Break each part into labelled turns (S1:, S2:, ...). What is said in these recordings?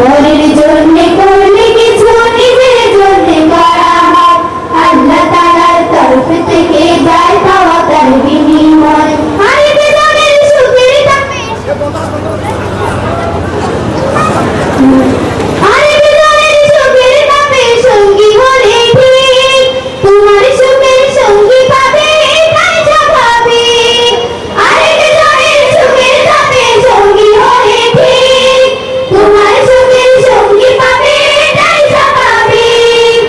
S1: পরের জন্য করলে কিছু নিজের জন্য করা হয় আল্লাহ তাআলার তরফ থেকে যায় পাওয়া তার বিনিময় আরে জীবনের সুখের দামে আরে জীবনের সুখের দামে সঙ্গী হলে ঠিক তোমার সুখের সঙ্গী পাবে এটাই স্বাভাবিক আরে জীবনের সুখের দামে সঙ্গী হলে ঠিক তোমার সুখের সঙ্গী পাবে এটাই স্বাভাবিক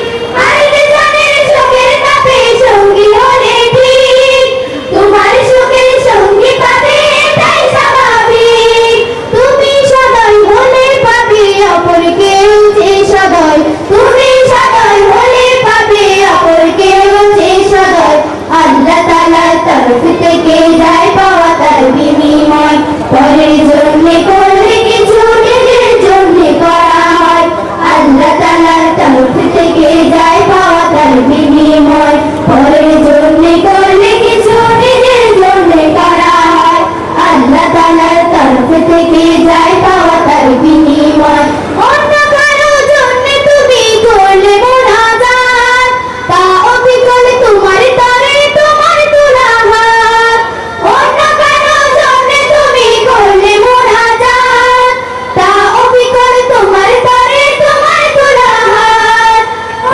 S1: আরে জীবনের সুখের দামে সঙ্গী হলে ঠিক তোমার সুখের সঙ্গী পাবে এটাই স্বাভাবিক তুমি সদয় হলে পাবে অপর কেউ যে সদয় তুমি সদয় হলে পাবে অপর কেউ যে সদয় আল্লাহ তাআলার তরফ থেকে যায় পাওয়া তার বিনিময় পরের জন্য করলে কিছু নিজের জন্য করা হয় আল্লাহ তাআলার তরফ থেকে যায় পাওয়া তার বিনিময় পরের জন্য করলে কিছু নিজের জন্য করা হয় আল্লাহ তাআলার তরফ থেকে যায় পাওয়া তার বিনিময় অন্য কারো জন্য তুমি করলে মুনাজাত তা অবিকল তোমার তরে তোমার তোলা হাত অন্য কারো জন্য তুমি করলে মুনাজাত তা অবিকল তোমার তরে তোমার তোলা হাত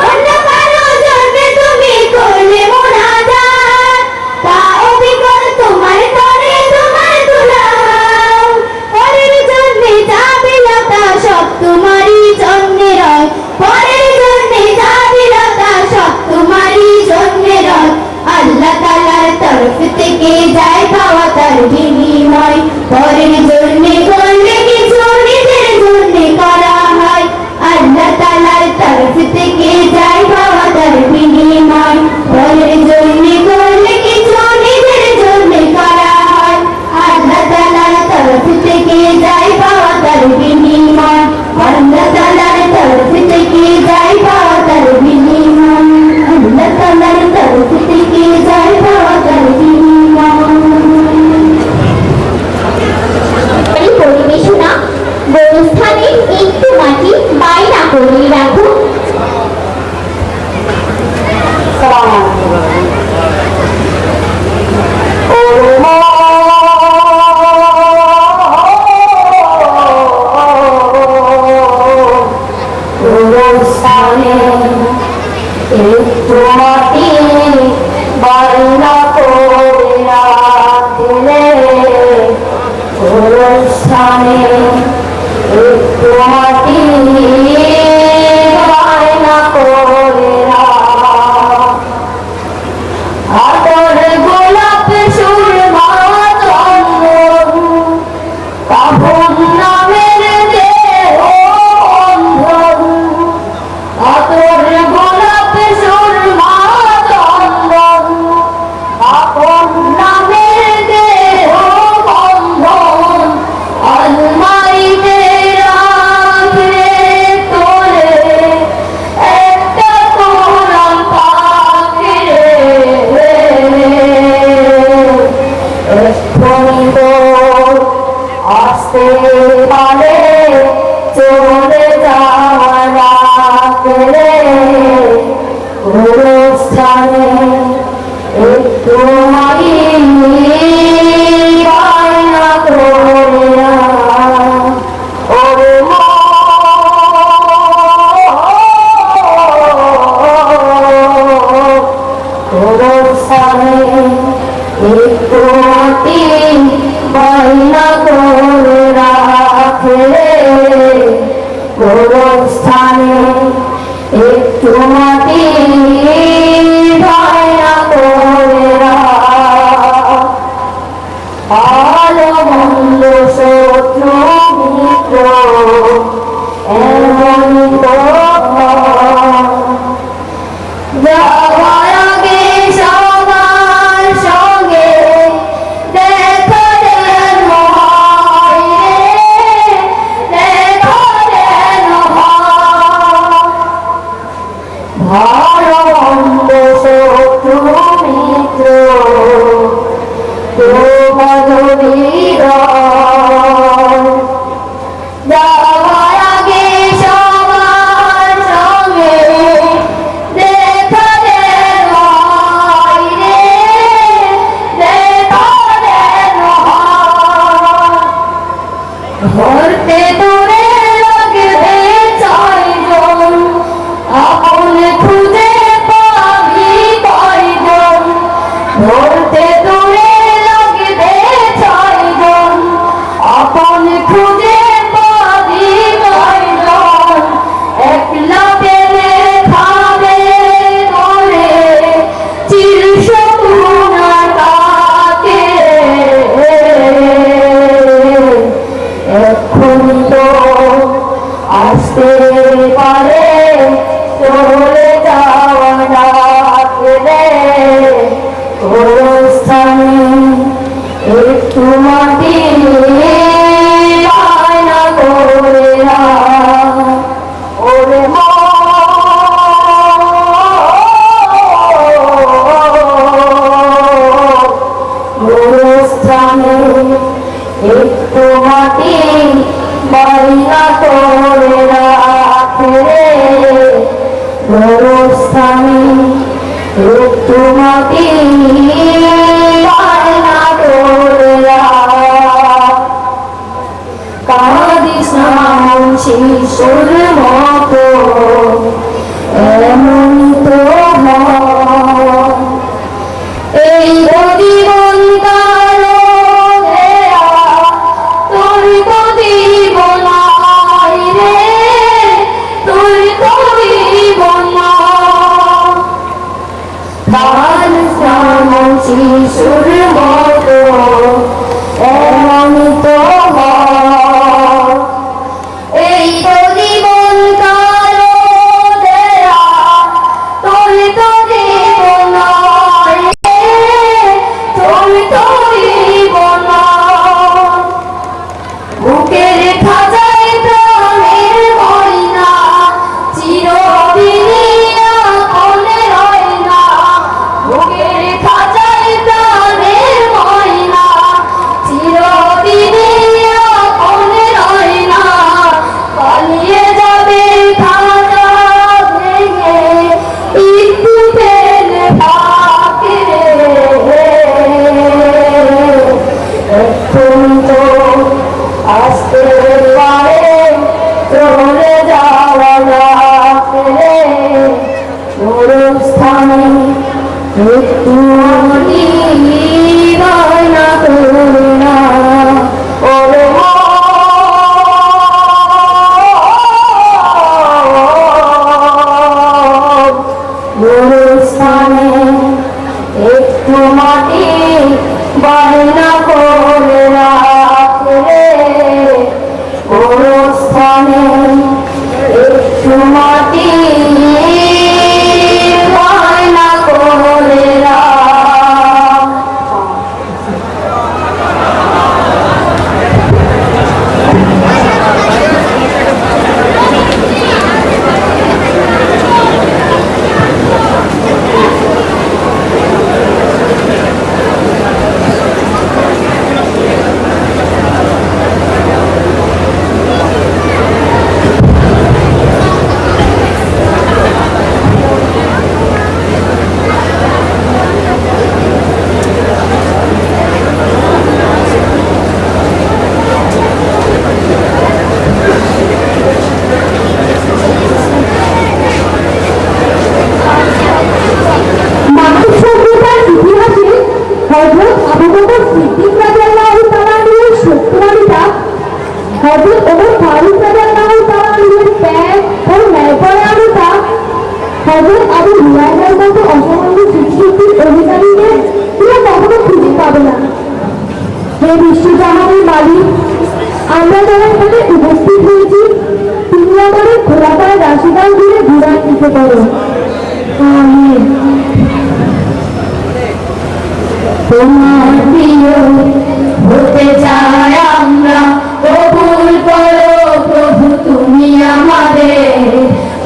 S1: অন্য কারো জন্য তুমি করলে মুনাজাত তা অবিকল তোমার তরে তোমার তোলা হাত পরের জন্য যাবে লতা সব তোমারই জন্য রয় পরের জন্য যাবে লতা সব তোমারই জন্য রয় আল্লাহ তাআলার তরফ থেকে যায় পাওয়া তার বিনিময় পরের জন্য করলে কিছু নিজের জন্য করা হয় আল্লাহ তাআলার তরফ থেকে যায় পাওয়া তার বিনিময় পরের জন্য করলে কিছু নিজের জন্য করা হয় আল্লাহ তাআলার তরফ থেকে যায় পাওয়া তার বিনিময় আল্লাহ তাআলার তরফ থেকে যায় পাওয়া তার বিনিময় আল্লাহ তাআলার তরফ থেকে যায় পাওয়া তার বিনিময় পরিবেশনা গোরস্থানে একটু মাটি বাইনা করে রাখো একটু মাটি বাইনা করে রাখলে গোরস্থানে একটু মাটি বায়না করে আতর গোলাপ সুরমা চন্দন কাফন নামের দেহ বন্ধন আতর গোলাপ সুরমা চন্দন কাফন নামের দেহ বন্ধন আলমারিতে রাখে তোলে একটা কোরআন পাখি রে এক্ষুনি তোর আসতে পারে চলে যাওয়া রাখলে গোরস্থানে একটু মাটি বায়না করে ওরে গোরস্থানে একটু মাটি বায়না করে রাখলে গোরস্থানে একটু মাটি বায়না করে ভালো মন্দ শত্রু মিত্র এমন তো যাওয়ার আগে সবার সঙ্গে দেখা যেন হয় দেখা যেন হয় ভালো মন্দ আসতে পারে চলে যাওয়া ডাকলে স্থানে একটু মাটি বায়না করে ওরে স্থানে একটু মাটি বায়না করে রাখে স্থানে একটু মাটি বায়না করে কাঁদিস না শিশুর মতো এমন তো এই জীবন কালো ঘেরা তোর তো জীবন রে তোর তো জীবন কাঁদিস না শিশুর মতো এমন তো এই তো জীবন কালো ঘেরা তোর তো জীবন তোর তো জীবন বুকের খাঁচায় প্রাণের ময়না চিরদিনই আপনে রয় না বুকের খাঁচায় প্রাণের ময়না চিরদিনই আপনে রয় না পালিয়ে যাবে খাঁচা ভেঙে একটু ফেলে ফাঁকে এখন তো আসতে পারে চলে যাওয়া রাখলে স্থানে একটু বায়না করে না ওরে স্থানে একটু মাটি বায়না করে রাখলে স্থানে একটু মাটি বায়না করে হযরত ওমর ফারুক রাদিয়াল্লাহু তাআলা আনহুর ত্যাগ ও ন্যায়পরায়ণতা হযরত আবু হুরায়রার মতো অসামান্য শিক্ষিতের অধিকারীদের পুরো কখনো খুঁজে পাবে না। হে বিশ্বজাহানের মালিক, আমরা যারা এখানে উপস্থিত হয়েছি তুমি আমাদের খোলাপায় রাশিদান জুড়ে ঘুরান দিতে পারো। আমিন। তোমার প্রিয় হতে চাই আমরা, কবুল করো প্রভু তুমি আমাদের,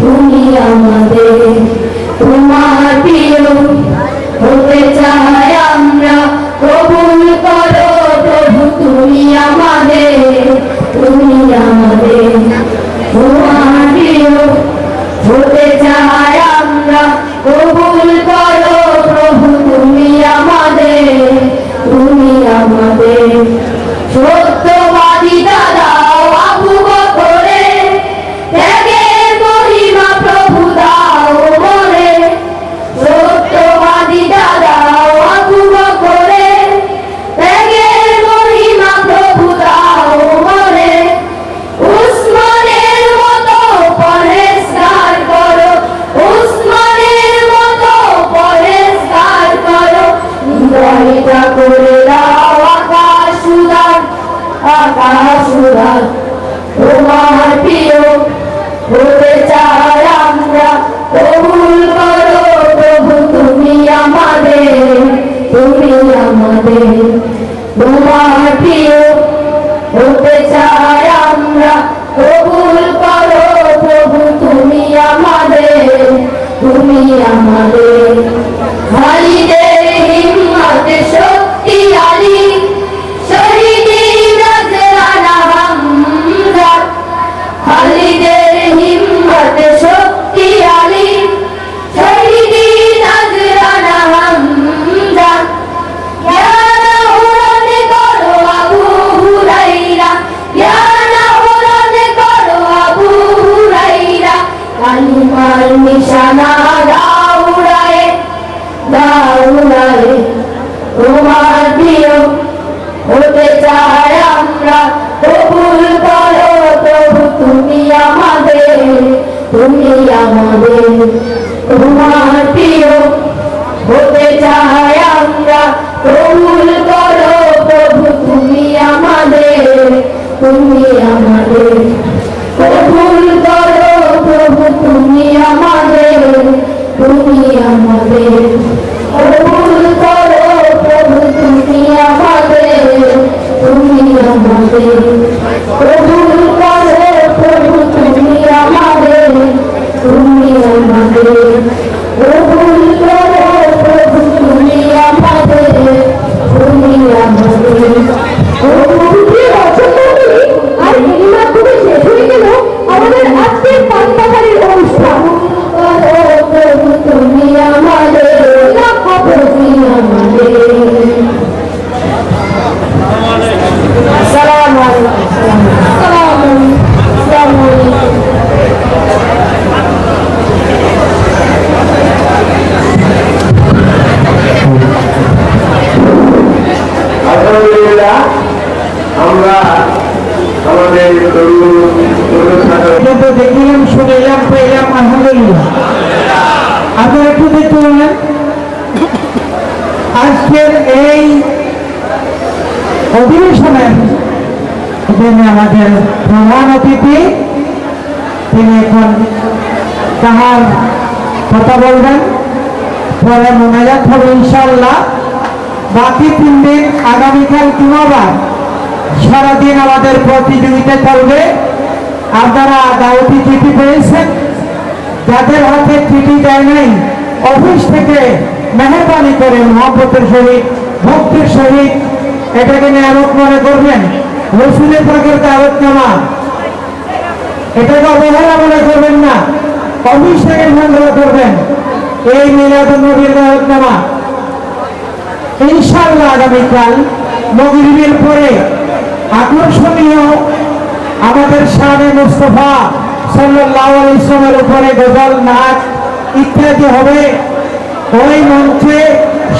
S1: তুমি আমাদের। তোমার প্রিয় হতে চাই আমরা, কবুল করো প্রভু তুমি আমাদের, তুমি আমাদের। তোমার প্রিয় হতে চাই আমরা, কবুল করো প্রভু তুমি আমাদের, তুমি আমাদের। সত্যবাদী দাদা আবু বকরের ত্যাগের মহিমা প্রভু দাও মনে, সত্যবাদী দাদা আবু বকরের ত্যাগের মহিমা প্রভু দাও মনে। উসমানের মতো পরহেজগার করো, উসমানের মতো নিশানা দাউড়ায় দাউড়ায় তোমার প্রিয় হতে চাই আমরা কবুল করো প্রভু তুমি আমাদের তোমার প্রিয় হতে চাই আমরা কবুল করো প্রভু তুমি আমাদের কবুল করো প্রভু তুমি আমাদের কবুল করো প্রভু তুমি আমাদের কবুল করো প্রভু তুমি আমাদের কবুল করো প্রভু তুমি আমাদের আর এই মাধ্যমে শেষ হয়ে গেল আমাদের আজকের পান্তাহারের অনুষ্ঠান। প্রভু তুমি আমাদের আসসালামু আলাইকুম।
S2: আলহামদুলিল্লাহ আমরা আমাদের
S3: দেখলাম শুনলাম পেলাম আলহামদুলিল্লাহ। আপনারা একটু দেখতে পাবেন আজকের এই অধিবেশনের আমাদের প্রধান অতিথি তিনি এখন তাহার কথা বলবেন, পরে মোনাজাত হবে ইনশাআল্লাহ। বাকি 3 দিন আগামীকাল কিংবা সারাদিন আমাদের প্রতিযোগিতা চলবে। আপনারা দাওয়াতি চিঠি পেয়েছেন, যাদের হাতে চিঠি দেয় নাই অফিস থেকে মেহরবানি করে মহব্বতের সহিত ভক্তির সহিত এটাকে নিয়ামত মনে করবেন। রসুলের পাকের দাওয়াতনামা, এটাকে অবহেলা মনে করবেন না, অফিস থেকে সংগ্রহ করবেন। এই মিলাদুন নবীর দাওয়াতনামা ইনশাআল্লাহ আগামীকাল মাগরিবের পরে আকর্ষণীয় আমাদের শানে মুস্তাফা সাল্লাল্লাহু আলাইহি ওয়াসাল্লামের উপরে গজল, নাচ ইত্যাদি হবে। ওই মঞ্চে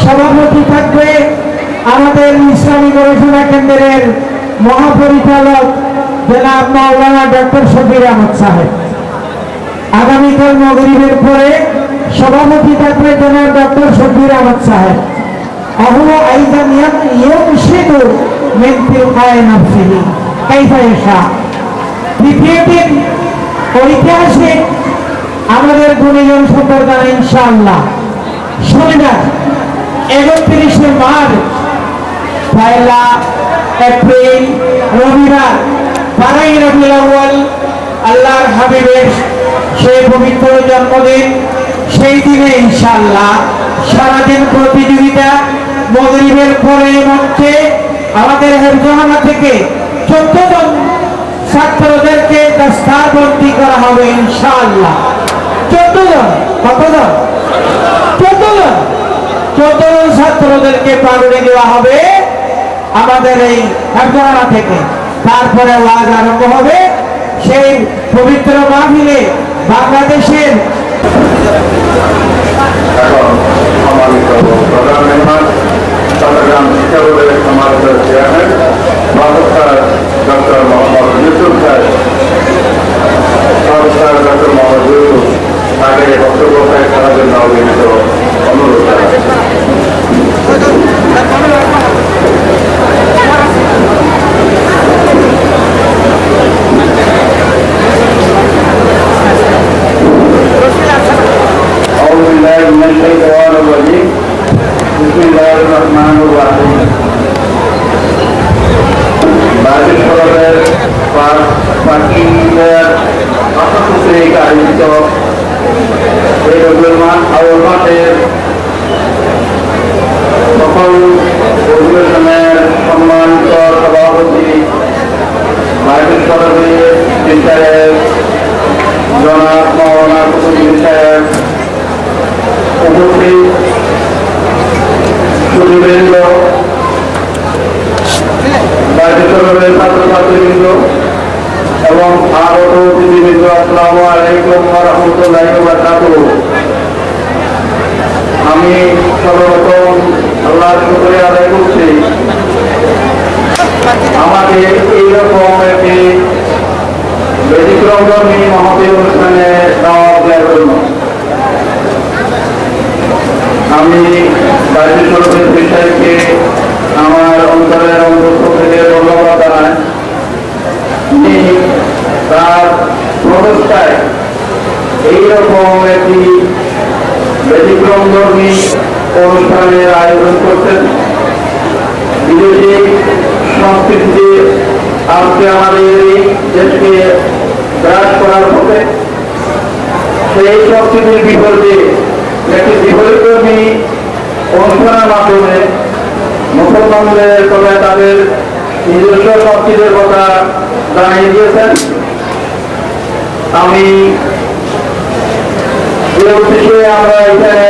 S3: সভাপতি থাকবে আমাদের ইসলামী গবেষণা কেন্দ্রের মহাপরিচালক জনাব মাওলানা ডক্টর শফির আহমদ সাহেব। আগামীকাল মাগরিবের পরে সভাপতি থাকবে জনাব ডক্টর শফির আহমদ সাহেব। وهو أيضا يرشد من تلقاء نفسه كيف يشاء। দ্বিতীয় দিন ঐতিহাসিক আমাদের গুণীজন সম্প্রদায় ইনশাআল্লাহ শনিবার 31শে মার্চ 1 এপ্রিল রবিবার 12 রবিউল আউয়াল আল্লাহর হাবিবের সেই পবিত্র জন্মদিন। সেই দিনে ইনশাআল্লাহ সারাদিন প্রতিযোগিতা। মাগরিবের পরে মঞ্চে আমাদের হেফজখানা থেকে 14 জন ছাত্রদেরকে দস্তারবন্দি করা হবে ইনশাআল্লাহ। 14 জন, কতজন? 14 জন। 14 জন ছাত্রদেরকে পাগড়ি দেওয়া হবে আমাদের এই হেফজখানা থেকে। তারপরে ওয়াজ আরম্ভ হবে। সেই পবিত্র মাহফিলে বাংলাদেশের
S2: সম্মানিত প্রধান মেহমান চট্টগ্রাম শিক্ষা বোর্ডের সম্মানিত chairman professor doctor Mohammad Yusuf সাহেব, প্রফেসর ডক্টর মোহাম্মদ ইউসুফ তাকে বক্তব্য পেশ করার জন্য অভিনীত অনুরোধ জানাচ্ছি। সম্মানিত সভাপতি মার্কেট সদরের জনাব মাওলানা কুতুবউদ্দিন সাহেব, উপস্থিত সুধীবৃন্দ, মার্কেট সদরের ছাত্রছাত্রীবৃন্দ এবং আগত অতিথিবৃন্দ, আসসালামু আলাইকুম। আলাইকুম ওয়া রাহমাতুল্লাহি ওয়া বারাকাতুহু। আমি সর্বপ্রথম আল্লাহর শুকরিয়া আদায় করছি আমাকে এইরকম একটি ব্যতিক্রমধর্মী মহতী অনুষ্ঠানে দাওয়াত দেওয়ার জন্য। আমি বাইরের সরকারের বিষয়কে আমার অন্তরের অন্তঃ থেকে ধন্যবাদ জানাই। তিনি তার প্রচেষ্টায় এইরকম একটি ব্যতিক্রমধর্মী অনুষ্ঠানের আয়োজন করছেন। বিদেশি সংস্কৃতি আজকে আমাদের এই দেশকে গ্রাস করার পথে, সেই সংস্কৃতির বিপরীতে একটি বিপরীতধর্মী অনুষ্ঠানের মাধ্যমে মুসলমানদের তবে তাদের নিজস্ব সংস্কৃতির কথা জানিয়ে দিয়েছেন। আমি যে উদ্দেশ্যে আমরা এখানে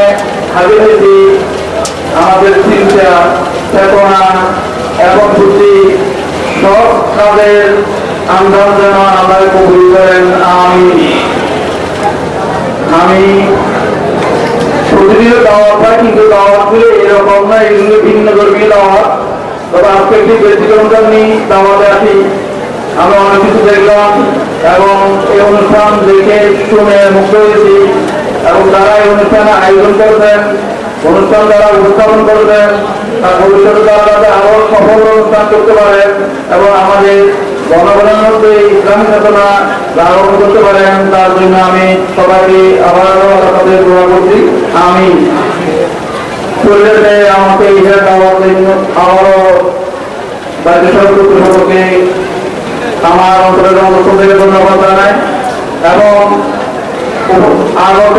S2: হাজির হয়েছি, আমাদের চিন্তা চেতনা এবং বুদ্ধি সব কাজের আন্দাজ যেন আল্লাহ কবুল করেন। আমি প্রতিদিন দাওয়াত হয়, কিন্তু দাওয়াতগুলো এরকম না, এগুলো ভিন্ন ধর্মী দাওয়াত। তবে আজকে একটি ব্যতিক্রমধর্মী দাওয়াতে আসি। আমরা অনেক কিছু দেখলাম এবং এই অনুষ্ঠান দেখে শুনে মুক্ত হয়েছি। এবং যারা এই অনুষ্ঠানে আয়োজন করবেন, অনুষ্ঠান যারা উপস্থাপন করবেন, তার ভবিষ্যতে তারা যাতে আরো সফল অনুষ্ঠান করতে পারেন এবং আমাদের জনগণের মধ্যে ইসলামী চেতনা লালন করতে পারেন, তার জন্য আমি সবাইকে আবারও তাদের দোয়া করছি। আমি পরিবেশে আমাকে ইহার দেওয়ার জন্য আবারও বাইরের সরকারকে আমার অন্তরের অন্তঃ থেকে ধন্যবাদ জানাই এবং আগত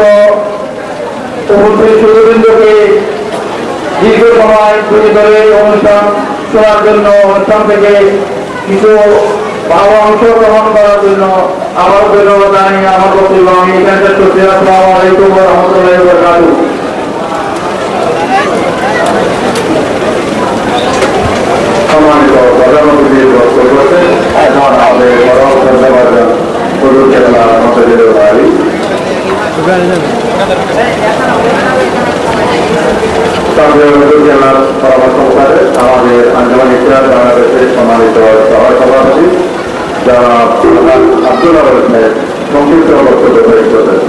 S2: উপস্থিত সুধীবৃন্দকে দীর্ঘ সময় ধরে অনুষ্ঠান শোনার জন্য, অনুষ্ঠান থেকে কিছু ভালো অংশগ্রহণ করার জন্য আবারও ধন্যবাদ জানাই। আমার বক্তব্য আমি এখানে শেষ করছি। আসসালামু আলাইকুম ওয়া রাহমাতুল্লাহি ওয়া বারাকাতুহু।
S4: সম্মানিত প্রধানমন্ত্রী বক্তব্য করছেন এখন আমাদের জেলার পরামর্শ করে আমাদের আঞ্জুমান ইতিহাস বাংলাদেশের সম্মানিত সভাপতি যারা আব্দুল আহমেদ সংক্ষিপ্ত বক্তব্য পেশ করবেন।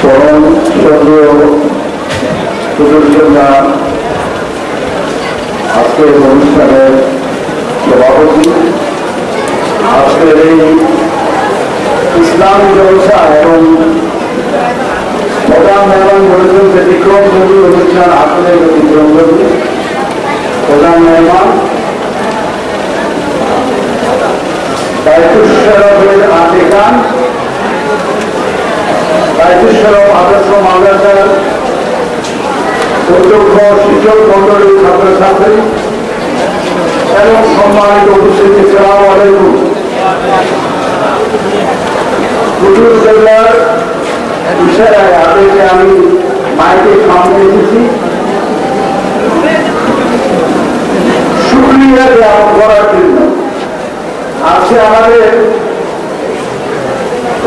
S4: পরম সন্দেহ সুযোগ আজকের অনুষ্ঠানের সভাপতি, আজকের এই ইসলামী জলসা এবং প্রধান মেহমান বলেছেন ব্যতিক্রমধর্মী অনুষ্ঠান, আসলে ব্যতিক্রমধর্মী প্রধান মেহমান দায়িত্বশরফের আর্টিকান, দায়িত্বশরফ আদর্শ মাদ্রাসার অধ্যক্ষ, শিক্ষক মন্ডলী, ছাত্রছাত্রী এবং সম্মানিত উপস্থিতি, আসসালামু আলাইকুম। কুতুব জেলার ইশারায় আপনাকে আমি মাইকে সামনে এসেছি শুকরিয়া জ্ঞাপন করার জন্য। আজকে আমাদের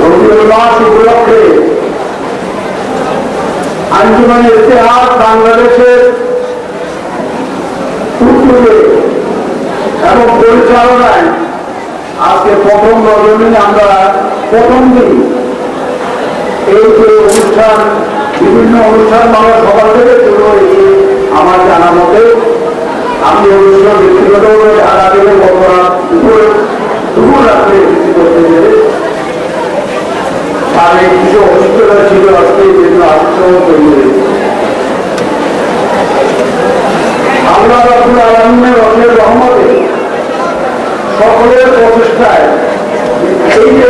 S4: রবিউল মাস উপলক্ষে আঞ্জুমানের ইতিহাস বাংলাদেশের উদ্যোগে এবং পরিচালনায় আজকে প্রথম রজনী, আমরা প্রথম দিন এই যে অনুষ্ঠান, বিভিন্ন অনুষ্ঠান আমরা সকাল থেকে শুরু হয়েছে। আমার জানা মতে আমি অবশ্য ব্যক্তিগত ঢাকা থেকে দুপুর রাত্রে এসেছি করতে গেলে, আর এই কিছু অসুস্থতা ছিল আজকে, এই জন্য আশ্রম তৈরি হয়েছে। আল্লাহ রাব্বুল আলামিনের রসের রহমতে সকলের প্রচেষ্টায় এই যে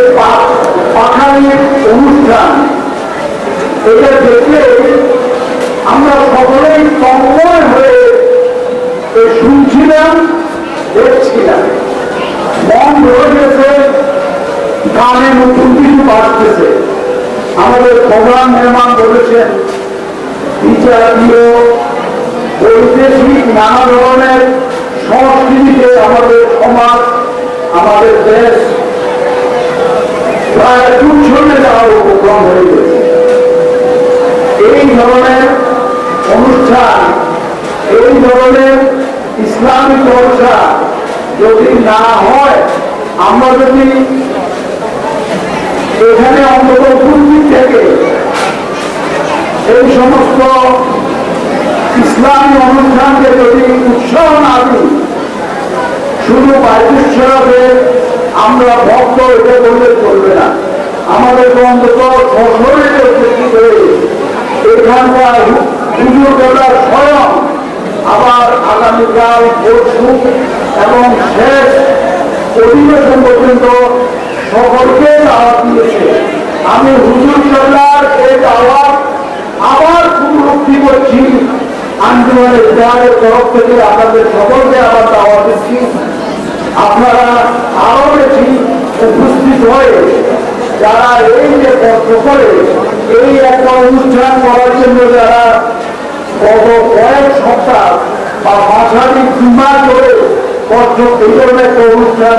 S4: পাঠানির অনুষ্ঠান, এটা দেখলে আমরা সকলেই তন্ময় হয়ে শুনছিলাম, দেখছিলাম, মন ধরে গেছে, কানে নতুন কিছু বাড়তেছে। আমাদের প্রধান মেহমান বলেছেন বিজাতীয় বৈদেশিক নানা ধরনের সংস্কৃতিতে আমাদের সমাজ, আমাদের দেশ পূরণ হয়ে গেছে। এই ধরনের অনুষ্ঠান, এই ধরনের ইসলামী চর্চা যদি না হয়, আমরা যদি এখানে অন্তত উপস্থিত থেকে এই সমস্ত ইসলামী অনুষ্ঠানকে যদি উৎসাহ না দিই, শুধু বাইরেশ্বরে আমরা ভক্ত এটা বললে চলবে না। আমাদেরকে অন্তত সশরীরে উপস্থিত হয়ে এখানকার পুজোটা স্বয়ং আবার আগামীকাল পরশু এবং শেষ অধিবেশন পর্যন্ত সকলকে দাওয়াত দিয়েছে। আমি হুজুর সাহেবের এই দাওয়াত আবার পুনরুক্তি করছি, আঞ্জুমানের ইসলামের তরফ থেকে আপনাদের সকলকে আবার দাওয়াত দিচ্ছি। আপনারা আরো বেশি উপস্থিত হয়ে যারা এই যে কষ্ট করে এই একটা অনুষ্ঠান করার জন্য যারা গত কয়েক সপ্তাহ বা মাসাধিক 2 মাস ধরে কষ্ট, এই ধরনের একটা অনুষ্ঠান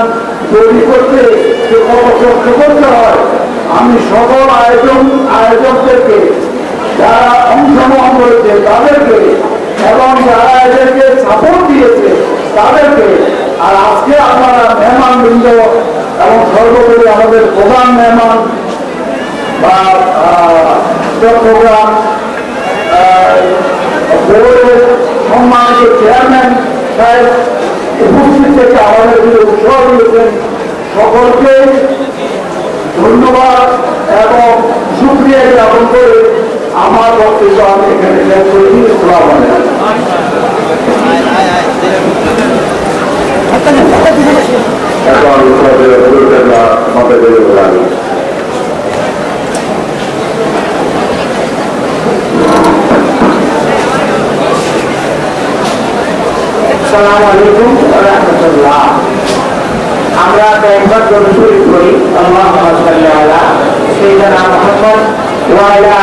S4: তৈরি করতে যে কত কষ্ট করতে হয়, আমি সকল আয়োজকদেরকে যারা অংশগ্রহণ করেছে তাদেরকে এবং যারা এদেরকে সাপোর্ট দিয়েছে তাদেরকে, আর আজকে আপনারা মেহমানবৃন্দ এবং সর্বোপরি আমাদের প্রধান মেহমান বা চট্টগ্রাম বোর্ডের সম্মানিত চেয়ারম্যান সাহেব উপস্থিত থেকে আমাদের যে উৎসাহ দিয়েছেন, সকলকে ধন্যবাদ এবং শুকরিয়া জ্ঞাপন করে আমার বক্তব্য আমি এখানে শেষ করেছি। আসসালামু আলাইকুম।
S3: আসসালামু আলাইকুম ওয়া রাহমাতুল্লাহ। আমরা একবার দরুদ শরীফ পড়ি, আল্লাহুম্মা সাল্লি আলা সাইয়্যিদিনা মুহাম্মদ ওয়া আলা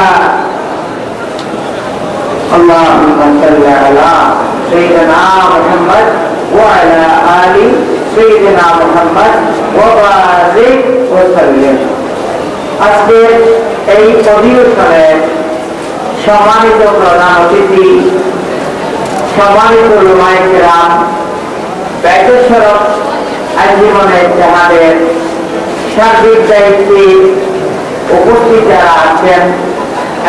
S3: আল্লাহুম্মা সাল্লি আলা সাইয়্যিদিনা মুহাম্মদ ওয়া আলা আলি সাইয়্যিদিনা মুহাম্মদ ওয়া বারিক ওয়া সাল্লিম। আজকে এই অধিবেশনে সম্মানিত প্রধান অতিথি, সম্মানিত উলামায়ে কেরাম, বাইতুল আঞ্জুমানে ইত্তেহাদের সার্বিক দায়িত্বে উপস্থিত যারা আছেন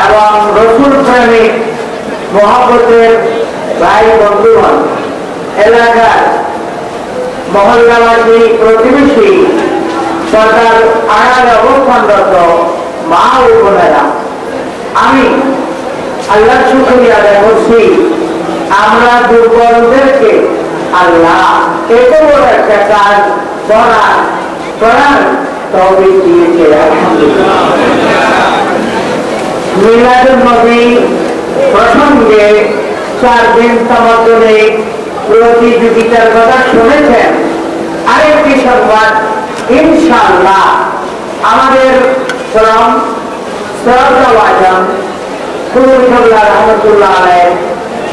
S3: এবং রসুল প্রেমিক মহব্বতের ভাই বন্ধুগণ, এলাকার মহল্লাবাসী, প্রতিবেশী, সরকার আড়ালে অবস্থানরত মা ও বোনেরা, আমি আল্লাহর শুকরিয়া আদায় করছি। আমরা দুর্বলদেরকে আল্লাহ এত বড় একটা কাজ করার তৌফিক দিয়েছে, আলহামদুলিল্লাহ। মিলাদুন নবী প্রসঙ্গে 4 দিন তামাদ্দুনে প্রতিযোগিতার কথা শুনেছেন। আরেকটি সংবাদ, ইনশাআল্লাহ আমাদের শ্রদ্ধা কুতুবুল্লাহ রহমাতুল্লাহ আলাইহি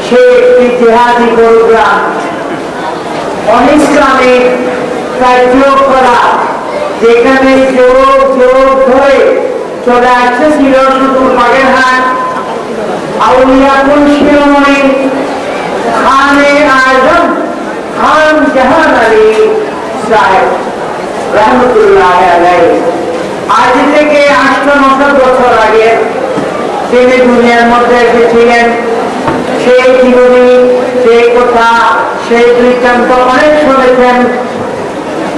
S3: সে একটি জিহাদি প্রোগ্রাম অনিসলামিক কার্যকলা, যেখানে যোগ ধরে চলে আসছিল শুধু বাগেরহাট আউলিয়াকুল শিরোমণি খানে আজম খান জাহান আলী সাহেব রহমতুল্লাহ আলাইহি। আজ থেকে 800-900 বছর আগে তিনি দুনিয়ার মধ্যে এসেছিলেন। সেই জীবনী, সেই কথা, সেই দৃষ্টান্ত অনেক শুনেছেন।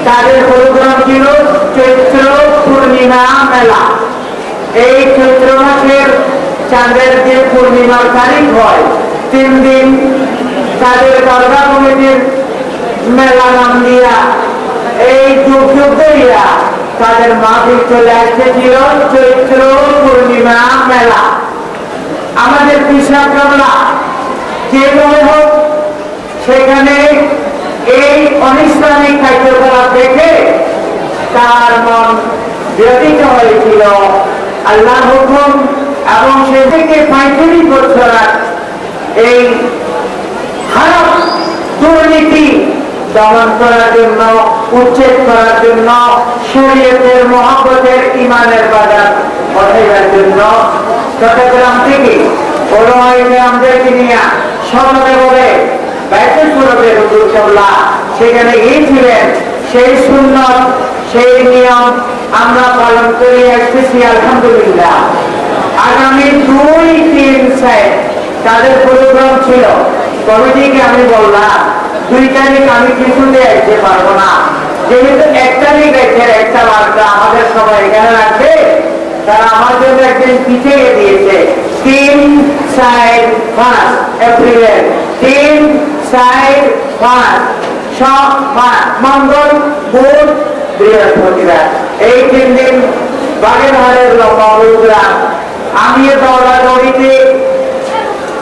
S3: তাদের প্রোগ্রাম ছিল চৈত্র পূর্ণিমা মেলা। এই চৈত্র মাসের চাঁদের যে পূর্ণিমার তারিখ হয়, 3 দিন তাদের দরগা কমিটির মেলা নাম দিয়া এই যুগ ধরিয়া তাদের মাহফিল চলে আসতেছিল চৈত্র পূর্ণিমা মেলা। আমাদের পিসাব কামলা যেভাবে হোক সেখানে এই অনিসলামিক কার্যকলাপ দেখে তার মন ব্যতীত হয়েছিল আল্লাহর হুকুম, এবং সে থেকে 35 বছর এই খারাপ দুর্নীতি দমন করার জন্য, উচ্ছেদ করার জন্য, শরীয়তের মহব্বতের ইমানের বাজার বসাইবার জন্য চট্টগ্রাম থেকে ওলামায়ে-কেরামদেরকে নিয়ে স্মরণে বলে বাইতুল সুরতের হুজুর কেবলা সেখানে গিয়েছিলেন। সেই সুন্নত, সেই নিয়ম আমরা পালন করে আসতেছি আলহামদুলিল্লাহ। আগামী 2-3 তাদের প্রোগ্রাম ছিল। কমিটিকে আমি বললাম 2 তারিখ আমি কিছুতে আসতে পারবো না, যেহেতু 1 তারিখ আছে, একটা বার্তা আমাদের সবাই এখানে রাখবে। তারা আমার জন্য একদিন পিছিয়ে দিয়েছে 3-4-5 এপ্রিলের 3-4-5 মঙ্গল, বুধ, বৃহস্পতিবার এই 3 দিন বাগেরহাটের লম্বা প্রোগ্রাম। আমি দৌড়াদৌড়িতে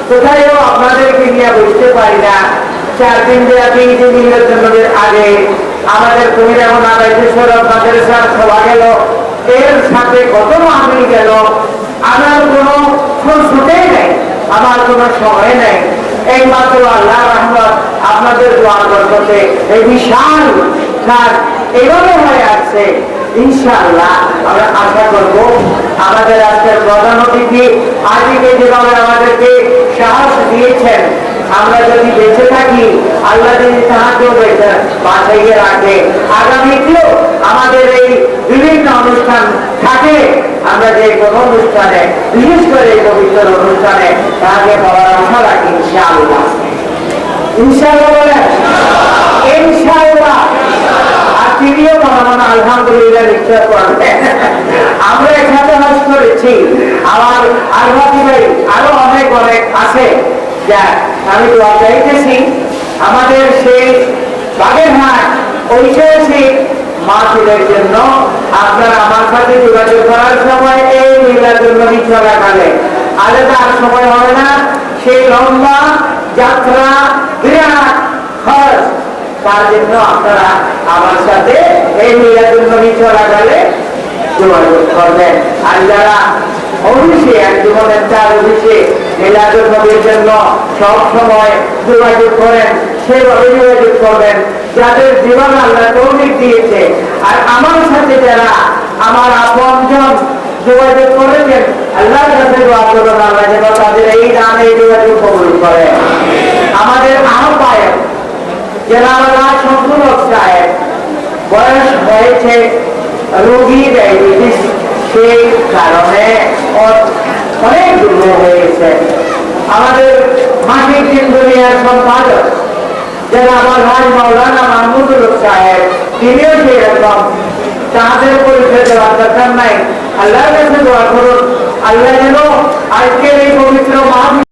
S3: কোথায়ও আপনাদেরকে নিয়ে বুঝতে পারি না। 4 দিন ব্যাপী মিলাদ নবীর আগে আমাদের কুমিরামন আলাইহিসসালাম মাদ্রাসার সভা গেল, এর সাথে কত মাহফিল গেল। আমার কোনো ফুরসতেই নেই, আমার কোনো সময় নেই। এই মাত্র আল্লাহ রহমত, আপনাদের দোয়ার বরকতে এই বিশাল কাজ এভাবে হয়ে আসছে। ইনশাআল্লাহ আমরা আশা করব আমাদের আজকের প্রধান অতিথি আজকে যেভাবে আমাদেরকে সাহস দিয়েছেন, আমরা যদি বেঁচে থাকি, আল্লাহ যদি সাহায্য করেছেন বাঁচাইয়ে রাখে, আগামীতেও আমাদের এই বিভিন্ন অনুষ্ঠান থাকে। আমরা যে কোনো অনুষ্ঠানে, বিশেষ করে এই পবিত্র অনুষ্ঠানে তাকে পাওয়ার আশা রাখি ইনশাআল্লাহ। ইনশাআল্লাহ বলেন ইনশাআল্লাহ। আর তিনিও মনে আলহামদুলিল্লাহ নিশ্চয় করবেন। আমরা এখানে হাস করেছি, আমার আলহাদি ভাই আরো অনেক অনেক আছে যা আমি দোয়া চাইতেছি। আমাদের সেই বাগেরহাট ঐতিহাসিক মাহফিলের জন্য আপনারা আমার সাথে যোগাযোগ করার সময় এই মিলাদুন নবী চলাকালে আলাদা আর সময় হবে না। সেই লম্বা যাত্রা বিরাট খরচ, তার জন্য আপনারা আমার সাথে এই মিলাদুন নবী চলাকালে যোগাযোগ করবেন। আর যারা অফিসে জীবনের 4 অফিসে মিলাদুন নবীর জন্য সব সময় যোগাযোগ করেন, সেভাবে যোগাযোগ করবেন যাদের জীবন আল্লাহ তৌফিক দিয়েছে। আর আমার সাথে যারা আমার আপনজন যোগাযোগ করেছেন, আল্লাহর কাছে দোয়া করবেন আল্লাহ যেন তাদের এই দান এই যোগাযোগ কবুল করে। আমাদের আহ্বায়ক জেনারেল শমসুল হক সাহেব বয়স হয়েছে, রোগী ডায়াবেটিস, সেই কারণে অনেক দুর্বল হয়েছে। আমাদের মাসিক দিন দুনিয়ার সম্পাদক যারা আমার ভাই মাওলানা মাহমুদুল হক সাহেব, তিনিও সেই রকম, তাদের পরিচয় দেওয়ার দরকার নাই। আল্লাহর কাছে দোয়া করুন আল্লাহ যেন আজকের এই পবিত্র মাহফিল